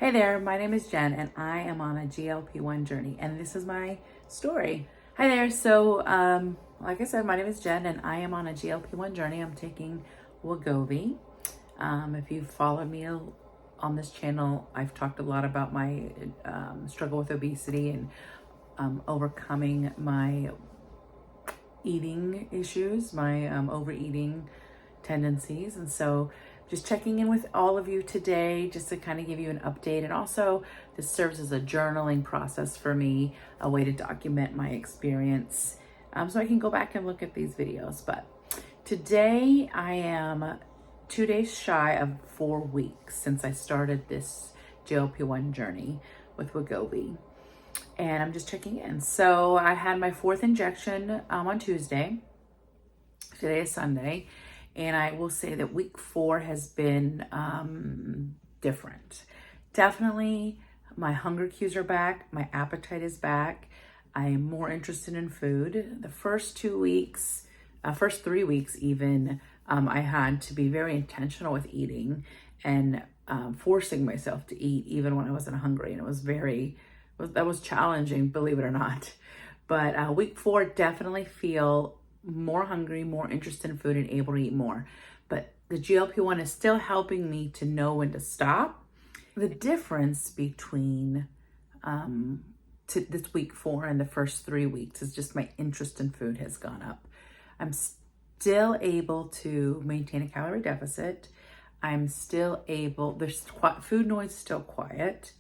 Hey there, my name is Jen and I am on a GLP-1 journey and this is my story. Hi there, like I said, my name is Jen and I am on a GLP-1 journey. I'm taking Wegovy. If you've followed me on this channel, I've talked a lot about my struggle with obesity and overcoming my eating issues, my overeating tendencies. And so just checking in with all of you today just to kind of give you an update. And also this serves as a journaling process for me, a way to document my experience, so I can go back and look at these videos. But today I am 2 days shy of 4 weeks since I started this GLP-1 journey with Wegovy. And I'm just checking in. So I had my 4th injection on Tuesday. Today is Sunday. And I will say that week 4 has been different. Definitely my hunger cues are back. My appetite is back. I am more interested in food. The first 2 weeks, first 3 weeks even, I had to be very intentional with eating and forcing myself to eat even when I wasn't hungry. And it was that was challenging, believe it or not. But week 4 definitely feel more hungry, more interested in food, and able to eat more. But the GLP-1 is still helping me to know when to stop. The difference between this week 4 and the first 3 weeks is just my interest in food has gone up. I'm still able to maintain a calorie deficit. I'm still able, food noise is still quiet.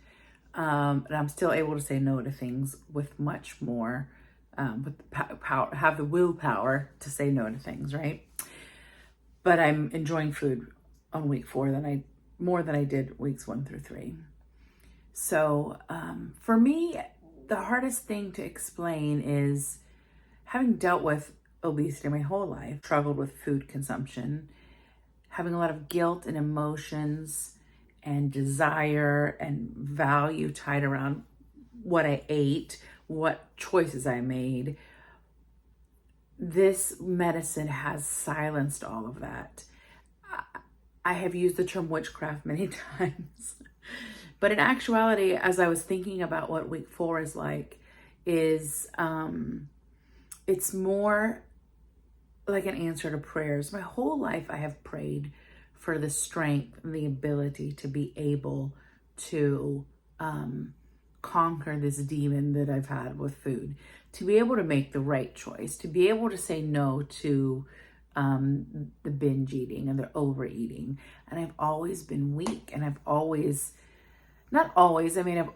And I'm still able to say no to things with much more with the power, have the willpower to say no to things, right? But I'm enjoying food on week 4 more than I did weeks 1 through 3. So for me, the hardest thing to explain is having dealt with obesity my whole life, struggled with food consumption, having a lot of guilt and emotions and desire and value tied around what I ate, what choices I made. This medicine has silenced all of that. I have used the term witchcraft many times, but in actuality, as I was thinking about what week 4 is like, it's more like an answer to prayers. My whole life I have prayed for the strength and the ability to be able to conquer this demon that I've had with food, to be able to make the right choice, to be able to say no to the binge eating and the overeating. And I've always been weak, and not always, I mean,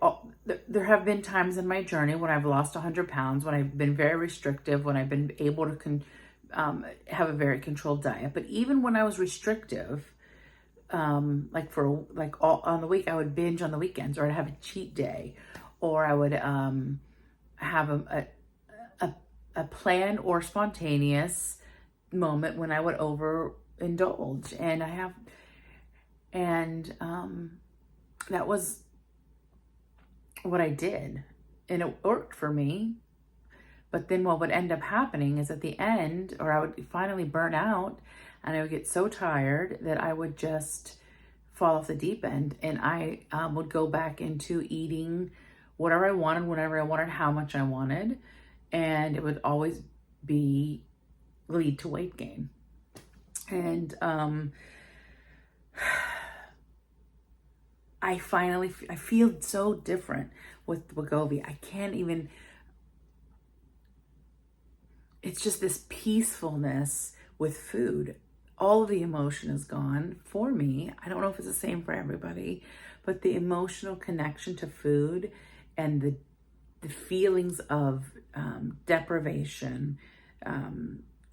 there have been times in my journey when I've lost 100 pounds, when I've been very restrictive, when I've been able to have a very controlled diet. But even when I was restrictive, on the week, I would binge on the weekends, or I'd have a cheat day, or I would have a planned or spontaneous moment when I would overindulge, and that was what I did, and it worked for me. But then what would end up happening is at the end, or I would finally burn out, and I would get so tired that I would just fall off the deep end, and I would go back into eating whatever I wanted, whenever I wanted, how much I wanted, and it would always lead to weight gain. And I feel so different with Wegovy. I can't even. It's just this peacefulness with food. All of the emotion is gone for me. I don't know if it's the same for everybody, but the emotional connection to food and the feelings of deprivation,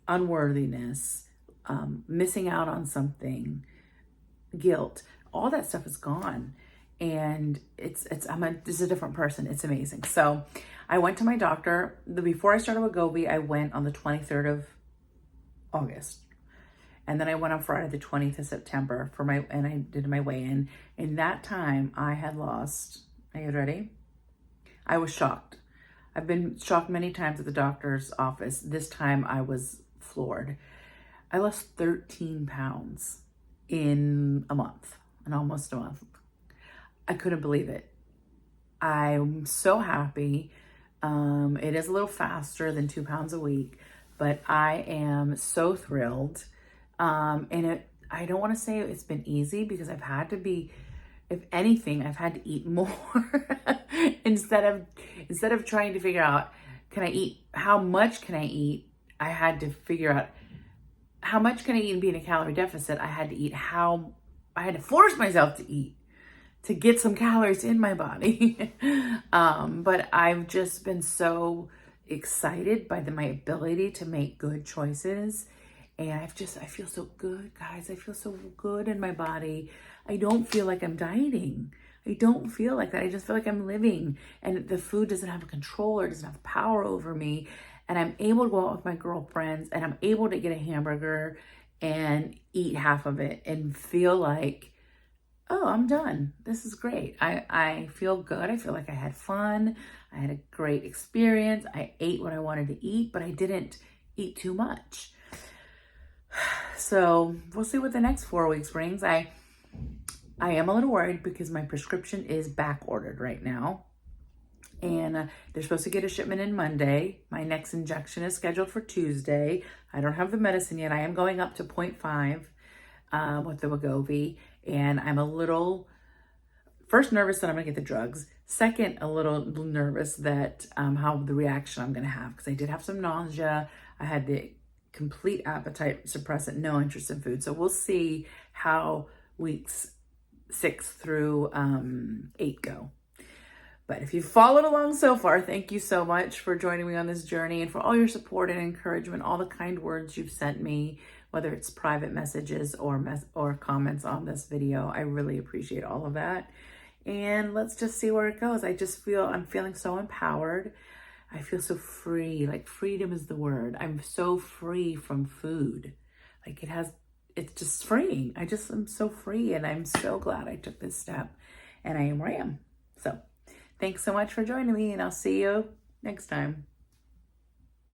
unworthiness, missing out on something, guilt, all that stuff is gone. And I'm just a different person. It's amazing. So I went to my doctor. Before I started Wegovy, I went on the 23rd of August. And then I went on Friday, the 20th of September and I did my weigh-in. In that time, I had lost, are you ready? I was shocked. I've been shocked many times at the doctor's office. This time I was floored. I lost 13 pounds in almost a month. I couldn't believe it. I'm so happy. It is a little faster than 2 pounds a week, but I am so thrilled. I don't want to say it's been easy because I've had to be, if anything, I've had to eat more instead of trying to figure out, can I eat, how much can I eat? I had to figure out how much can I eat and be in a calorie deficit. I had to force myself to eat to get some calories in my body. But I've just been so excited by my ability to make good choices. And I feel so good, guys. I feel so good in my body. I don't feel like I'm dieting. I don't feel like that. I just feel like I'm living, and the food doesn't have a control or doesn't have power over me. And I'm able to go out with my girlfriends, and I'm able to get a hamburger and eat half of it and feel like, oh, I'm done. This is great. I feel good. I feel like I had fun. I had a great experience. I ate what I wanted to eat, but I didn't eat too much. So we'll see what the next 4 weeks brings. I am a little worried because my prescription is back ordered right now. And they're supposed to get a shipment in Monday. My next injection is scheduled for Tuesday. I don't have the medicine yet. I am going up to 0.5 with the Wegovy. And I'm a little, first, nervous that I'm going to get the drugs. Second, a little nervous that how the reaction I'm going to have. Because I did have some nausea. I had the complete appetite suppressant, no interest in food. So we'll see how weeks 6 through 8 go. But if you've followed along so far, thank you so much for joining me on this journey and for all your support and encouragement, all the kind words you've sent me, whether it's private messages or comments on this video. I really appreciate all of that. And let's just see where it goes. I'm feeling so empowered. I feel so free, like freedom is the word. I'm so free from food. Like it's just freeing. I'm so free, and I'm so glad I took this step, and I am where I am. So thanks so much for joining me, and I'll see you next time.